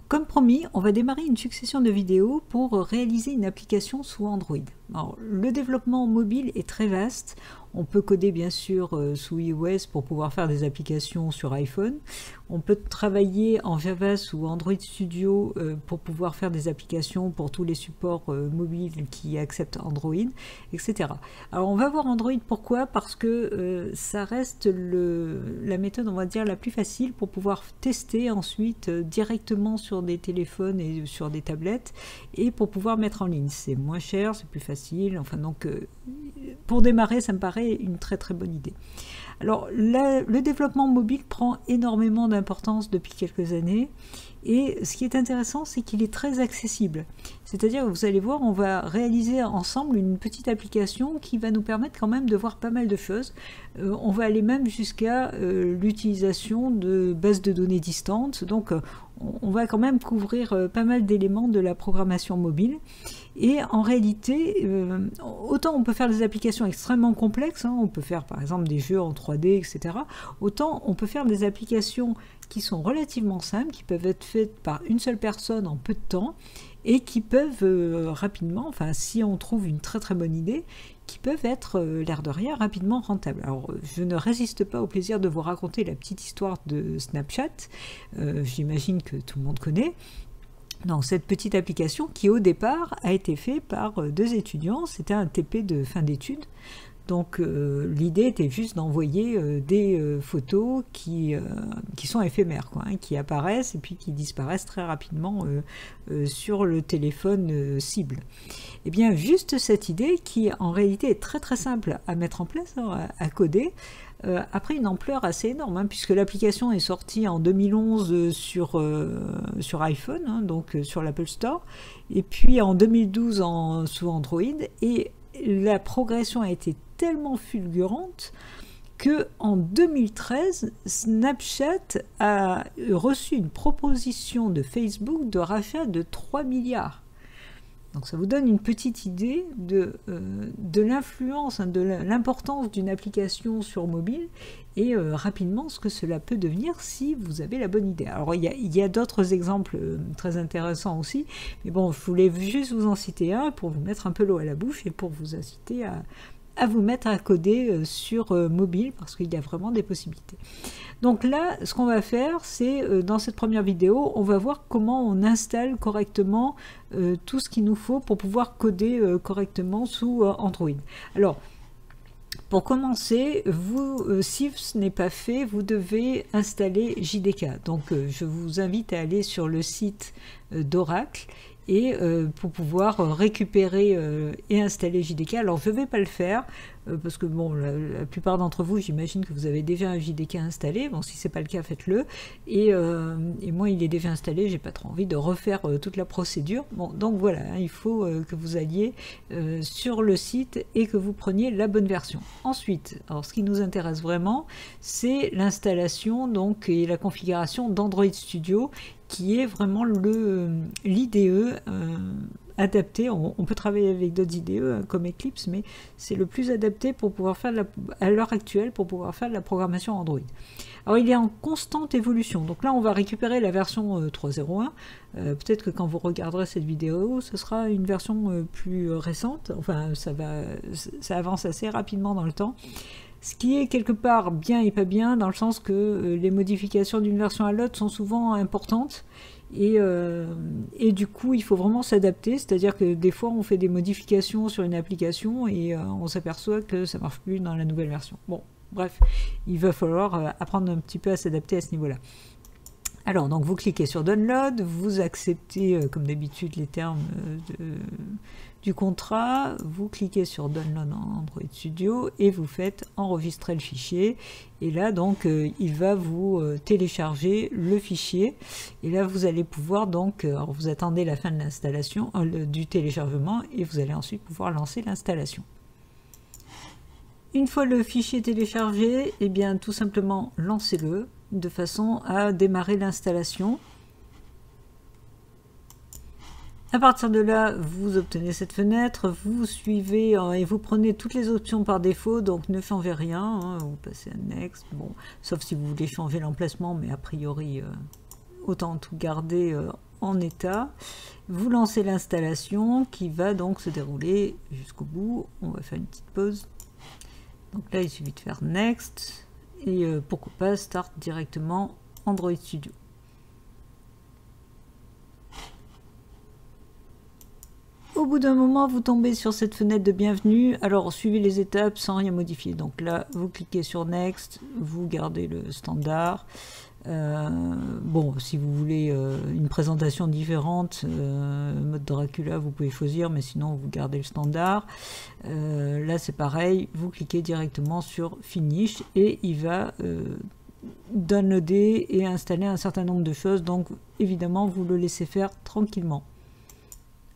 comme promis, on va démarrer une succession de vidéos pour réaliser une application sous Android. Alors, le développement mobile est très vaste. On peut coder bien sûr sous iOS pour pouvoir faire des applications sur iPhone. On peut travailler en Java sous Android Studio pour pouvoir faire des applications pour tous les supports mobiles qui acceptent Android, etc. Alors on va voir Android, pourquoi? Parce que ça reste la méthode, on va dire, la plus facile pour pouvoir tester ensuite directement sur des téléphones et sur des tablettes et pour pouvoir mettre en ligne. C'est moins cher, c'est plus facile, enfin donc pour démarrer ça me paraît une très très bonne idée. Alors le développement mobile prend énormément d'importance depuis quelques années et ce qui est intéressant c'est qu'il est très accessible. C'est-à-dire que vous allez voir, on va réaliser ensemble une petite application qui va nous permettre quand même de voir pas mal de choses. On va aller même jusqu'à l'utilisation de bases de données distantes, donc on va quand même couvrir pas mal d'éléments de la programmation mobile. Et en réalité, autant on peut faire des applications extrêmement complexes, hein, on peut faire par exemple des jeux en 3D, etc. Autant on peut faire des applications qui sont relativement simples, qui peuvent être faites par une seule personne en peu de temps, et qui peuvent rapidement, enfin si on trouve une très très bonne idée, qui peuvent être, l'air de rien, rapidement rentables. Alors je ne résiste pas au plaisir de vous raconter la petite histoire de Snapchat, j'imagine que tout le monde connaît. Donc cette petite application qui au départ a été faite par deux étudiants, c'était un TP de fin d'études. Donc l'idée était juste d'envoyer des photos qui sont éphémères, quoi, hein, qui apparaissent et puis qui disparaissent très rapidement sur le téléphone cible. Et bien juste cette idée qui en réalité est très très simple à mettre en place, hein, à coder, a pris une ampleur assez énorme, hein, puisque l'application est sortie en 2011 sur iPhone, hein, donc sur l'Apple Store, et puis en 2012 sous Android, et la progression a été tellement fulgurante que en 2013, Snapchat a reçu une proposition de Facebook de rachat de 3 milliards. Donc ça vous donne une petite idée de l'influence, hein, de l'importance d'une application sur mobile et rapidement ce que cela peut devenir si vous avez la bonne idée. Alors il y a d'autres exemples très intéressants aussi, mais bon, je voulais juste vous en citer un pour vous mettre un peu l'eau à la bouche et pour vous inciter à vous mettre à coder sur mobile parce qu'il y a vraiment des possibilités. Donc là, ce qu'on va faire, c'est dans cette première vidéo, on va voir comment on installe correctement tout ce qu'il nous faut pour pouvoir coder correctement sous Android. Alors, pour commencer, si ce n'est pas fait, vous devez installer JDK. Donc, je vous invite à aller sur le site d'Oracle et pour pouvoir récupérer et installer JDK. Alors je ne vais pas le faire parce que bon, la plupart d'entre vous, j'imagine que vous avez déjà un JDK installé. Bon, si ce n'est pas le cas, faites-le. Et moi, il est déjà installé, j'ai pas trop envie de refaire toute la procédure. Bon, donc voilà, hein, il faut que vous alliez sur le site et que vous preniez la bonne version. Ensuite, alors ce qui nous intéresse vraiment, c'est l'installation donc et la configuration d'Android Studio, qui est vraiment l'IDE adapté. On peut travailler avec d'autres IDE hein, comme Eclipse, mais c'est le plus adapté pour pouvoir faire à l'heure actuelle pour pouvoir faire de la programmation Android. Alors il est en constante évolution, donc là on va récupérer la version 3.0.1. Peut-être que quand vous regarderez cette vidéo, ce sera une version plus récente. Enfin, ça avance assez rapidement dans le temps. Ce qui est quelque part bien et pas bien, dans le sens que les modifications d'une version à l'autre sont souvent importantes et du coup il faut vraiment s'adapter, c'est-à-dire que des fois on fait des modifications sur une application et on s'aperçoit que ça ne marche plus dans la nouvelle version. Bon, bref, il va falloir apprendre un petit peu à s'adapter à ce niveau-là. Alors, donc vous cliquez sur Download, vous acceptez comme d'habitude les termes du contrat, vous cliquez sur Download en Android Studio et vous faites enregistrer le fichier. Et là, donc, il va vous télécharger le fichier. Et là, vous allez pouvoir donc, alors vous attendez la fin de l'installation, du téléchargement, et vous allez ensuite pouvoir lancer l'installation. Une fois le fichier téléchargé, eh bien tout simplement lancez-le de façon à démarrer l'installation. À partir de là, vous obtenez cette fenêtre, vous suivez et vous prenez toutes les options par défaut, donc ne changez rien, hein, vous passez à Next, bon, sauf si vous voulez changer l'emplacement, mais a priori, autant tout garder en état. Vous lancez l'installation qui va donc se dérouler jusqu'au bout. On va faire une petite pause. Donc là, il suffit de faire Next et pourquoi pas Start directement Android Studio. Au bout d'un moment, vous tombez sur cette fenêtre de bienvenue. Alors, suivez les étapes sans rien modifier. Donc là, vous cliquez sur Next, vous gardez le standard. Bon, si vous voulez une présentation différente, mode Dracula, vous pouvez choisir, mais sinon, vous gardez le standard. Là, c'est pareil, vous cliquez directement sur Finish et il va downloader et installer un certain nombre de choses. Donc, évidemment, vous le laissez faire tranquillement.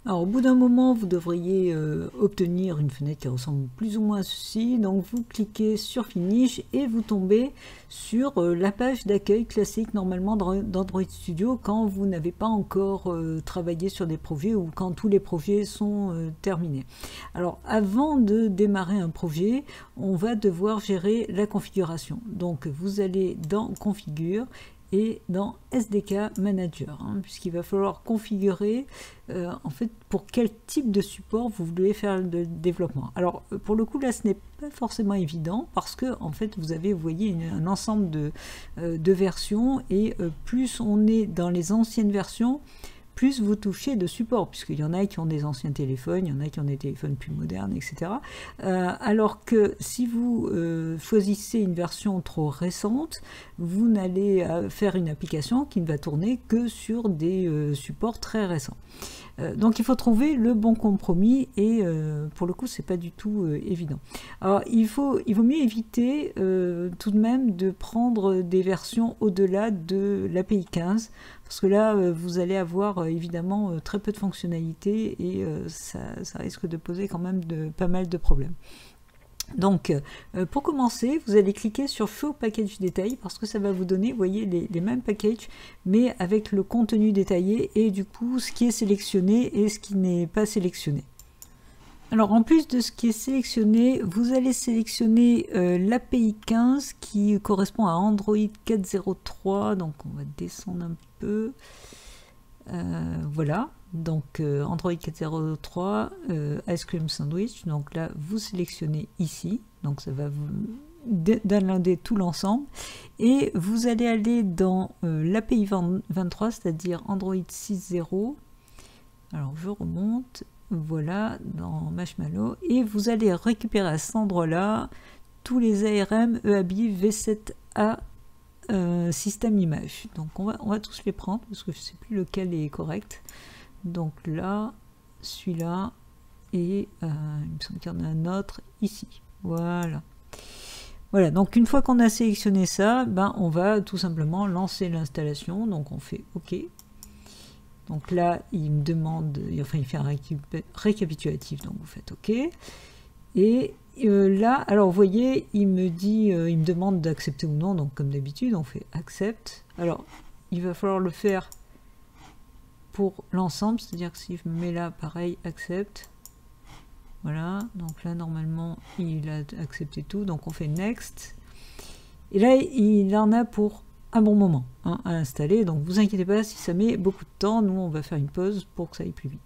Alors, au bout d'un moment, vous devriez obtenir une fenêtre qui ressemble plus ou moins à ceci. Donc, vous cliquez sur Finish et vous tombez sur la page d'accueil classique normalement d'Android Studio quand vous n'avez pas encore travaillé sur des projets ou quand tous les projets sont terminés. Alors, avant de démarrer un projet, on va devoir gérer la configuration. Donc, vous allez dans Configure et dans SDK Manager, puisqu'il va falloir configurer en fait pour quel type de support vous voulez faire le développement. Alors pour le coup là ce n'est pas forcément évident parce que en fait vous avez, vous voyez, un ensemble de versions et plus on est dans les anciennes versions, plus vous touchez de support, puisqu'il y en a qui ont des anciens téléphones, il y en a qui ont des téléphones plus modernes, etc. Alors que si vous choisissez une version trop récente, vous n'allez faire une application qui ne va tourner que sur des supports très récents. Donc il faut trouver le bon compromis et pour le coup c'est pas du tout évident. Alors il vaut mieux éviter tout de même de prendre des versions au-delà de l'API 15 parce que là vous allez avoir évidemment très peu de fonctionnalités et ça risque de poser quand même pas mal de problèmes. Donc, pour commencer, vous allez cliquer sur Show Package Détail parce que ça va vous donner, vous voyez, les mêmes packages, mais avec le contenu détaillé et du coup, ce qui est sélectionné et ce qui n'est pas sélectionné. Alors, en plus de ce qui est sélectionné, vous allez sélectionner l'API 15 qui correspond à Android 4.0.3. Donc, on va descendre un peu. Voilà. Donc Android 4.0.3, Ice Cream Sandwich, donc là vous sélectionnez ici, donc ça va vous downloader tout l'ensemble, et vous allez aller dans l'API 23, c'est-à-dire Android 6.0, alors je remonte, voilà, dans Marshmallow, et vous allez récupérer à cet endroit-là tous les ARM, EABI, V7A, système image. Donc on va tous les prendre, parce que je ne sais plus lequel est correct. Donc là, celui-là, et il me semble qu'il y en a un autre ici. Voilà. Voilà, donc une fois qu'on a sélectionné ça, ben, on va tout simplement lancer l'installation. Donc on fait OK. Donc là, il me demande, enfin il fait un récapitulatif, donc vous faites OK. Et là, alors vous voyez, il me demande d'accepter ou non, donc comme d'habitude, on fait accept. Alors, il va falloir le faire pour l'ensemble, c'est-à-dire que si je me mets là, pareil, accepte. Voilà, donc là, normalement, il a accepté tout, donc on fait next. Et là, il en a pour un bon moment à installer, donc vous inquiétez pas si ça met beaucoup de temps, nous, on va faire une pause pour que ça aille plus vite.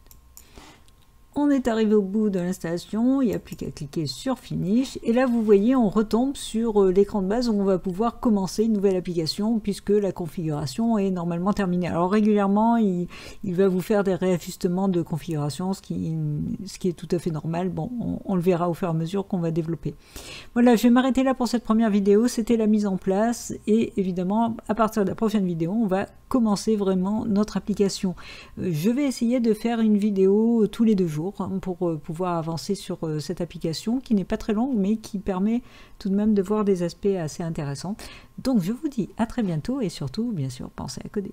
On est arrivé au bout de l'installation, il n'y a plus qu'à cliquer sur Finish. Et là, vous voyez, on retombe sur l'écran de base où on va pouvoir commencer une nouvelle application puisque la configuration est normalement terminée. Alors régulièrement, il va vous faire des réajustements de configuration, ce qui est tout à fait normal. Bon, on le verra au fur et à mesure qu'on va développer. Voilà, je vais m'arrêter là pour cette première vidéo. C'était la mise en place et évidemment, à partir de la prochaine vidéo, on va commencer vraiment notre application. Je vais essayer de faire une vidéo tous les 2 jours pour pouvoir avancer sur cette application qui n'est pas très longue mais qui permet tout de même de voir des aspects assez intéressants. Donc je vous dis à très bientôt et surtout bien sûr pensez à coder.